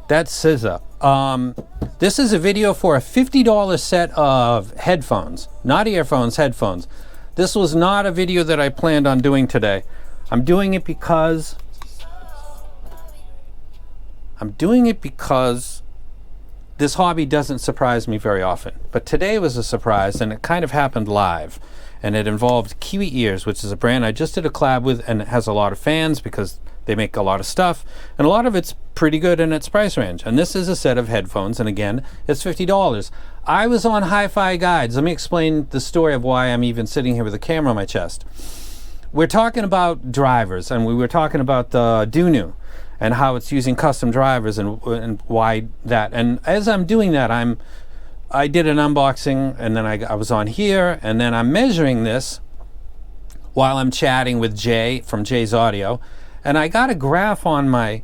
That's SZA. This is a video for a $50 set of headphones, not earphones, headphones. This was not a video that I planned on doing today. I'm doing it because this hobby doesn't surprise me very often. But today was a surprise, and it kind of happened live. And it involved Kiwi ears, which is a brand I just did a collab with, and it has a lot of fans because they make a lot of stuff, and a lot of it's pretty good in its price range. And this is a set of headphones, and again, it's $50. I was on Hi-Fi Guides. Let me explain the story of why I'm even sitting here with a camera on my chest. We're talking about drivers, and we were talking about the Dunu and how it's using custom drivers and why that. And as I'm doing that, I did an unboxing, and then I was on here, and then I'm measuring this while I'm chatting with Jay from Jay's Audio. And I got a graph on my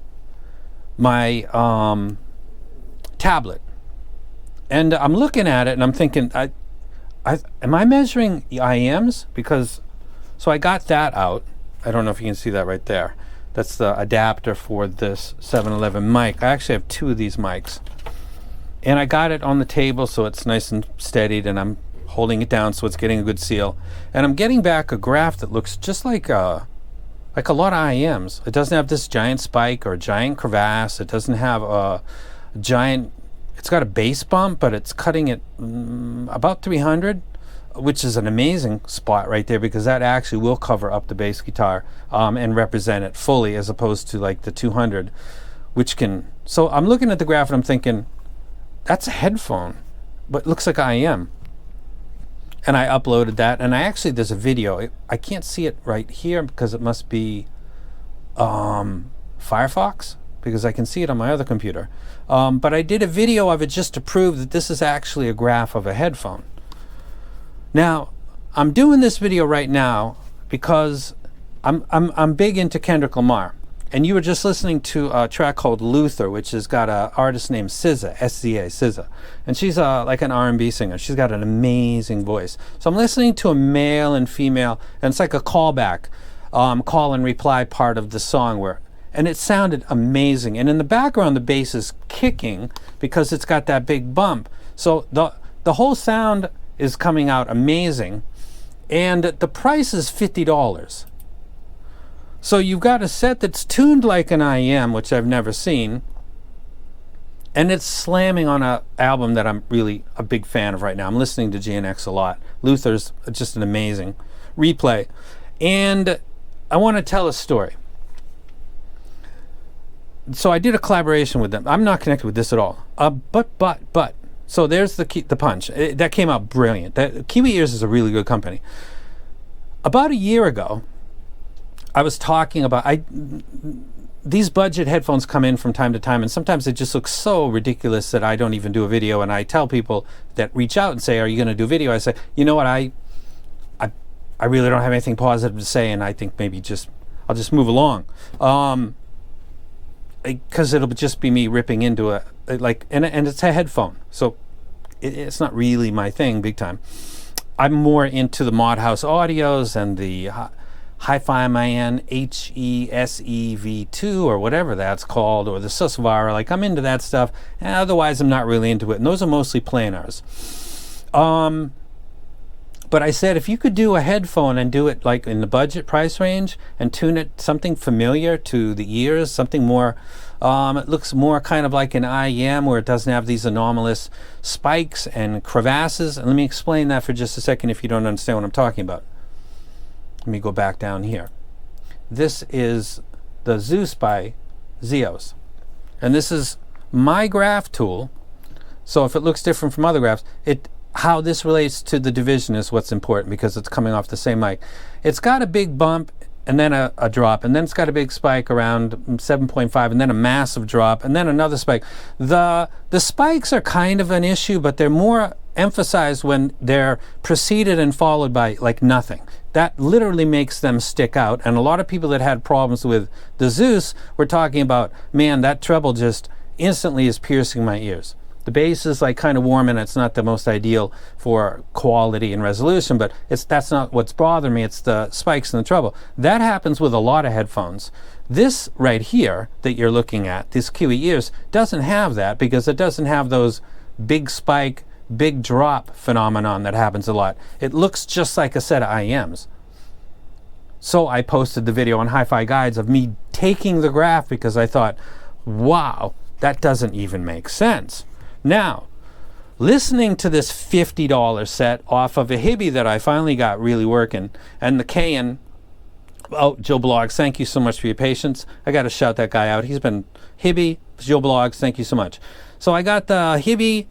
tablet, and I'm looking at it, and I'm thinking, am I measuring IMs? Because, so I got that out. I don't know if you can see that right there. That's the adapter for this 711 mic. I actually have two of these mics, and I got it on the table so it's nice and steadied, and I'm holding it down so it's getting a good seal. And I'm getting back a graph that looks just like a lot of IMs. It doesn't have this giant spike or giant crevasse. It doesn't have a giant, it's got a bass bump, but it's cutting it about 300, which is an amazing spot right there, because that actually will cover up the bass guitar and represent it fully, as opposed to like the 200, which can, so I'm looking at the graph and I'm thinking, that's a headphone, but it looks like IM. And I uploaded that, and there's a video. I can't see it right here because it must be Firefox, because I can see it on my other computer. But I did a video of it just to prove that this is actually a graph of a headphone. Now, I'm doing this video right now because I'm big into Kendrick Lamar. And you were just listening to a track called Luther, which has got an artist named SZA, S-Z-A, SZA. And she's like an R&B singer. She's got an amazing voice. So I'm listening to a male and female, and it's like a callback, call and reply part of the song, and it sounded amazing. And in the background, the bass is kicking because it's got that big bump. So the whole sound is coming out amazing. And the price is $50. So you've got a set that's tuned like an IM, which I've never seen, and it's slamming on an album that I'm really a big fan of right now. I'm listening to GNX a lot. Luther's just an amazing replay. And I want to tell a story. So I did a collaboration with them. I'm not connected with this at all. But. So there's the punch. That came out brilliant. Kiwi Ears is a really good company. About a year ago, I was talking about, these budget headphones come in from time to time, and sometimes it just looks so ridiculous that I don't even do a video. And I tell people that reach out and say, are you going to do a video? I say, you know what, I really don't have anything positive to say, and I think maybe I'll just move along. Because it'll just be me ripping into and it's a headphone. So it's not really my thing big time. I'm more into the Mod House audios and the Hi-Fi Man HESEV2 or whatever that's called, or the Susvara. Like, I'm into that stuff, and otherwise I'm not really into it, and those are mostly planars. But I said, if you could do a headphone and do it like in the budget price range and tune it something familiar to the ears, something more, it looks more kind of like an IEM, where it doesn't have these anomalous spikes and crevasses. And let me explain that for just a second if you don't understand what I'm talking about. Let me go back down here. This is the Zeus by Zeos. And this is my graph tool. So if it looks different from other graphs, how this relates to the division is what's important, because it's coming off the same mic. It's got a big bump and then a drop, and then it's got a big spike around 7.5, and then a massive drop, and then another spike. The spikes are kind of an issue, but they're more emphasized when they're preceded and followed by like nothing. That literally makes them stick out. And a lot of people that had problems with the Zeus were talking about, man, that treble just instantly is piercing my ears. The bass is like kind of warm, and it's not the most ideal for quality and resolution, but that's not what's bothering me. It's the spikes and the treble. That happens with a lot of headphones. This right here that you're looking at, this Kiwi ears, doesn't have that because it doesn't have those big spike, big drop phenomenon that happens a lot. It looks just like a set of IEMs. So I posted the video on Hi-Fi Guides of me taking the graph because I thought, wow, that doesn't even make sense. Now, listening to this $50 set off of a Hibby that I finally got really working, and the Cayin, oh, Joe Blogs, thank you so much for your patience. I got to shout that guy out. He's been Hibby, Joe Blogs, thank you so much. So I got the Hibby,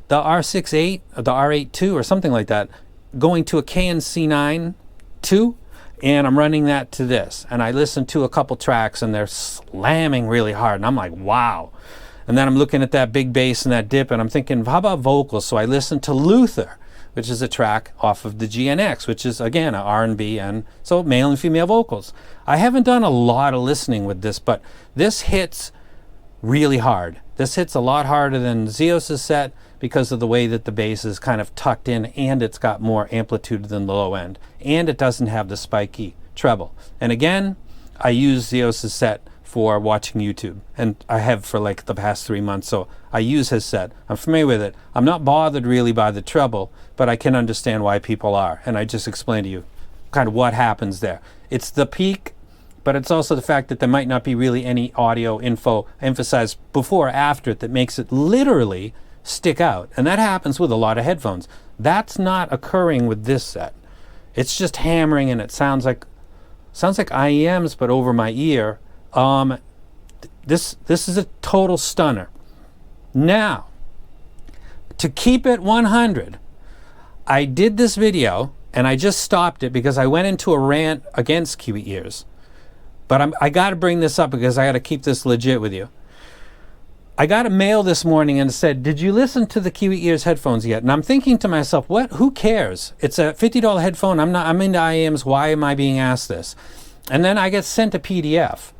the R68, or the R82, or something like that, going to a Cayin C9 II, and I'm running that to this. And I listened to a couple tracks, and they're slamming really hard, and I'm like, wow. And then I'm looking at that big bass and that dip, and I'm thinking, how about vocals? So I listened to Luther, which is a track off of the GNX, which is, again, an R&B, and so male and female vocals. I haven't done a lot of listening with this, but this hits really hard. This hits a lot harder than Zeos' set because of the way that the bass is kind of tucked in, and it's got more amplitude than the low end, and it doesn't have the spiky treble. And again, I use Zeos' set for watching YouTube, and I have for like the past 3 months, so I use his set. I'm familiar with it. I'm not bothered really by the treble, but I can understand why people are, and I just explained to you kind of what happens there. It's the peak, but it's also the fact that there might not be really any audio info emphasized before or after it that makes it literally stick out, and that happens with a lot of headphones. That's not occurring with this set. It's just hammering, and it sounds like IEMs, but over my ear. This is a total stunner. Now, to keep it 100, I did this video and I just stopped it because I went into a rant against Kiwi ears. But I got to bring this up because I got to keep this legit with you. I got a mail this morning and it said, "Did you listen to the Kiwi ears headphones yet?" And I'm thinking to myself, what? Who cares? It's a $50 headphone. I'm into IEMs. Why am I being asked this? And then I get sent a PDF.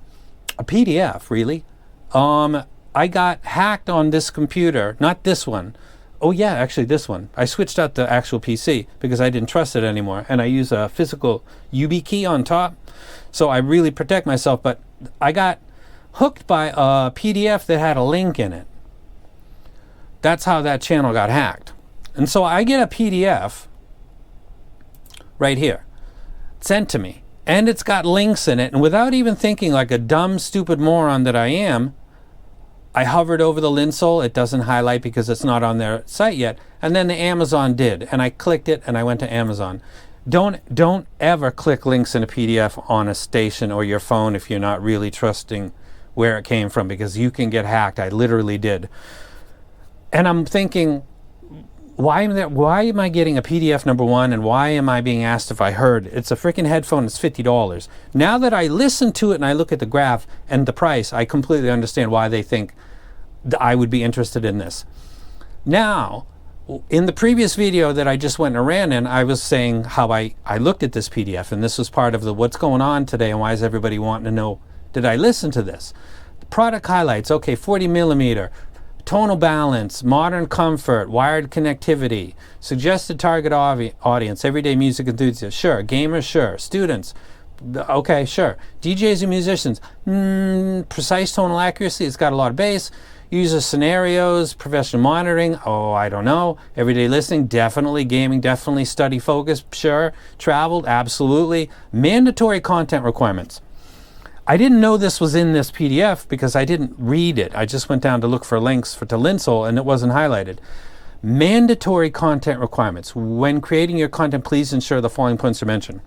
A PDF, really? I got hacked on this computer, not this one. Oh yeah, actually this one. I switched out the actual PC because I didn't trust it anymore, and I use a physical YubiKey on top, so I really protect myself. But I got hooked by a PDF that had a link in it. That's how that channel got hacked. And so I get a PDF right here sent to me, and it's got links in it, and without even thinking like a dumb, stupid moron that I am, I hovered over the Linsole. It doesn't highlight because it's not on their site yet, and then the Amazon did, and I clicked it and I went to Amazon. Don't ever click links in a PDF on a station or your phone if you're not really trusting where it came from, because you can get hacked. I literally did. And I'm thinking, why am I getting a PDF, number one, and why am I being asked if I heard? It's a freaking headphone. It's $50. Now that I listen to it and I look at the graph and the price, I completely understand why they think that I would be interested in this. Now, in the previous video that I just went and ran in, I was saying how I looked at this PDF, and this was part of the what's going on today and why is everybody wanting to know, did I listen to this? The product highlights, okay, 40 millimeter, tonal balance, modern comfort, wired connectivity, suggested target audience, everyday music enthusiasts, sure, gamers, sure, students, okay, sure, DJs and musicians, precise tonal accuracy, it's got a lot of bass, user scenarios, professional monitoring, oh, I don't know, everyday listening, definitely, gaming, definitely, study focus, sure, traveled, absolutely, mandatory content requirements. I didn't know this was in this PDF because I didn't read it. I just went down to look for links to Linsole, and it wasn't highlighted. Mandatory content requirements. When creating your content, please ensure the following points are mentioned.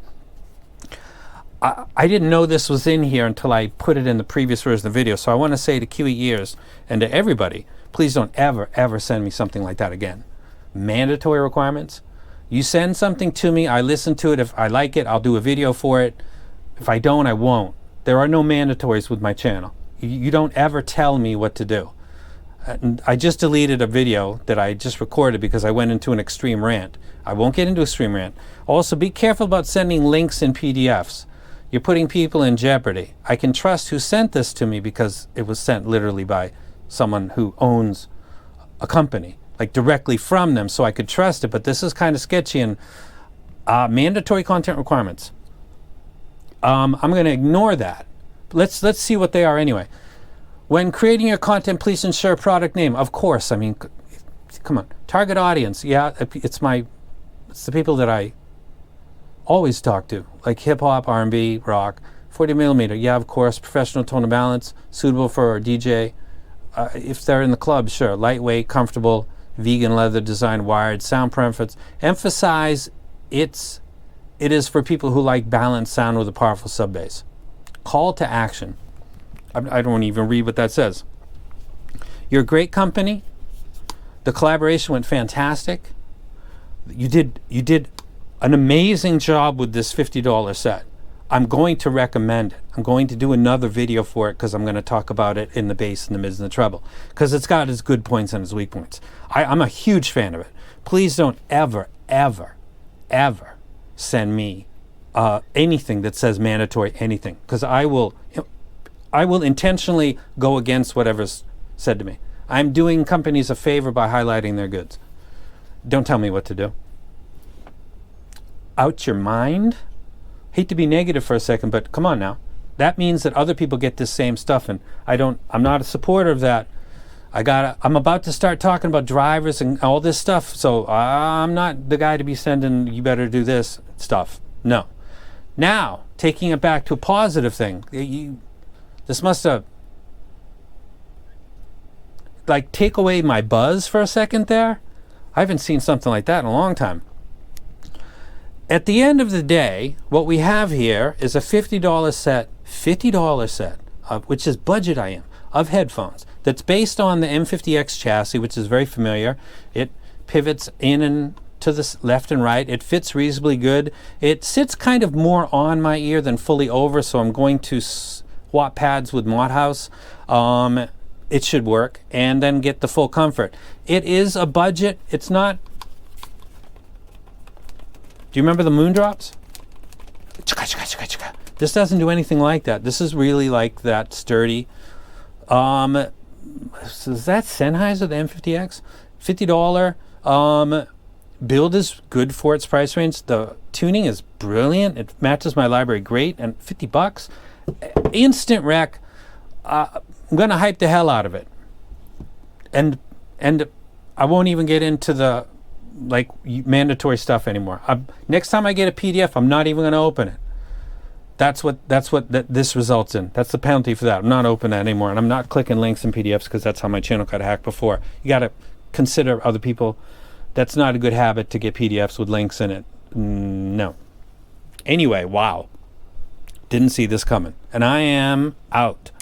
I didn't know this was in here until I put it in the previous version of the video. So I want to say to Kiwi ears and to everybody, please don't ever send me something like that again. Mandatory requirements. You send something to me, I listen to it. If I like it, I'll do a video for it. If I don't, I won't. There are no mandatories with my channel. You don't ever tell me what to do. And I just deleted a video that I just recorded because I went into an extreme rant. I won't get into extreme rant. Also, be careful about sending links in PDFs. You're putting people in jeopardy. I can trust who sent this to me because it was sent literally by someone who owns a company, like directly from them, so I could trust it. But this is kind of sketchy. And mandatory content requirements. I'm going to ignore that. Let's see what they are anyway. When creating your content, please ensure product name. Of course, I mean, come on. Target audience. Yeah, it's the people that I always talk to, like hip hop, R&B, rock. 40 millimeter. Yeah, of course. Professional tone of balance, suitable for a DJ. If they're in the club, sure. Lightweight, comfortable, vegan leather design, wired, sound preference. Emphasize it is for people who like balanced sound with a powerful sub bass. Call to action. I don't even read what that says. You're a great company. The collaboration went fantastic. You did an amazing job with this $50 set. I'm going to recommend it. I'm going to do another video for it because I'm going to talk about it in the bass and the mids and the treble, because it's got its good points and its weak points. I'm a huge fan of it. Please don't ever, ever, ever send me anything that says mandatory anything, because I will intentionally go against whatever's said to me. I'm doing companies a favor by highlighting their goods. Don't tell me what to do. Out your mind? Hate to be negative for a second, but come on now. That means that other people get this same stuff, and I'm not a supporter of that. I'm about to start talking about drivers and all this stuff, so I'm not the guy to be sending, you better do this stuff. No. Now, taking it back to a positive thing, this must have, like, take away my buzz for a second there. I haven't seen something like that in a long time. At the end of the day, what we have here is a $50 set, which is budget I am, of headphones that's based on the M50X chassis, which is very familiar. It pivots in and to the left and right. It fits reasonably good. It sits kind of more on my ear than fully over, so I'm going to swap pads with Modhouse. It should work, and then get the full comfort. It is a budget. It's not... Do you remember the Moondrops? This doesn't do anything like that. This is really like that sturdy. So is that Sennheiser, the M50X? $50. Build is good for its price range. The tuning is brilliant. It matches my library great. And $50, instant wreck. I'm going to hype the hell out of it. And I won't even get into the mandatory stuff anymore. Next time I get a PDF, I'm not even going to open it. That's what this results in. That's the penalty for that. I'm not opening that anymore, and I'm not clicking links in PDFs because that's how my channel got hacked before. You got to consider other people. That's not a good habit to get PDFs with links in it. No. Anyway, wow. Didn't see this coming, and I am out.